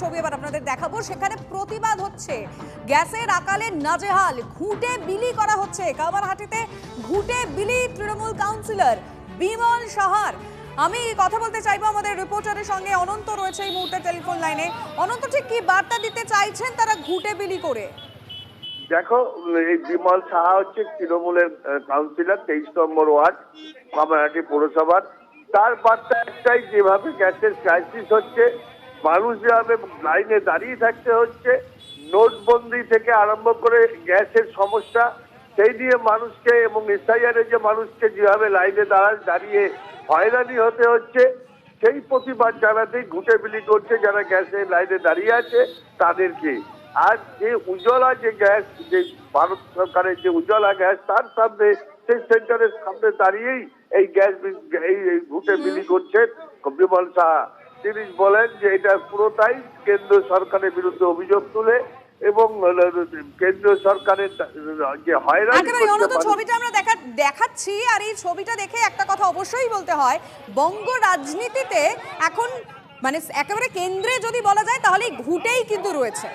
ছবি এবার আপনাদের দেখাবো। সেখানে প্রতিবাদ হচ্ছে, গ্যাসের আকালে নাজেহাল, ঘুঁটে বিলি করা হচ্ছে। কামারহাটিতে ঘুঁটে বিলি তৃণমূল কাউন্সিলর বিমল সাহার। আমি কথা বলতে চাইবো আমাদের রিপোর্টারের সঙ্গে। অনন্ত রয়েছে এই মুহূর্তে টেলিফোন লাইনে। অনন্ত, ঠিক কি বার্তা দিতে চাইছেন তারা ঘুঁটে বিলি করে? দেখো, এই বিমল সাহা হচ্ছে তৃণমূলের কাউন্সিলর, 23 নম্বর ওয়ার্ড, কামারহাটি পৌরসভার। তার বার্তা একটাই, যেভাবে গ্যাসের ক্রাইসিস হচ্ছে, মানুষ যেভাবে লাইনে দাঁড়িয়ে থাকতে হচ্ছে, নোটবন্দি থেকে আরম্ভ করে গ্যাসের সমস্যা, সেই নিয়ে মানুষকে এবং এসআইআর যে মানুষকে যেভাবে লাইনে দাঁড়িয়ে হয়রানি হতে হচ্ছে, সেই প্রতিবাদ জানাতেই ঘুঁটে বিলি করছে যারা গ্যাসের লাইনে দাঁড়িয়ে আছে তাদেরকে। আর যে উজ্জ্বলা যে গ্যাস, যে ভারত সরকারের যে উজ্জ্বলা গ্যাস, তার সামনে, সেই সেন্টারের সামনে দাঁড়িয়েই এই গ্যাস এই ঘুঁটে বিলি করছেন বিমল সাহা। তিনি বলেন যে এটা পুরোটাই কেন্দ্র সরকারের বিরুদ্ধে অভিযোগ তুলে এবং কেন্দ্রীয় সরকারের যে হয়রানি ছবিটা আমরা দেখাচ্ছি। আর এই ছবিটা দেখে একটা কথা অবশ্যই বলতে হয়, বঙ্গ রাজনীতিতে এখন মানে একেবারে কেন্দ্রে যদি বলা যায় তাহলে ঘুঁটেই কিন্তু রয়েছে।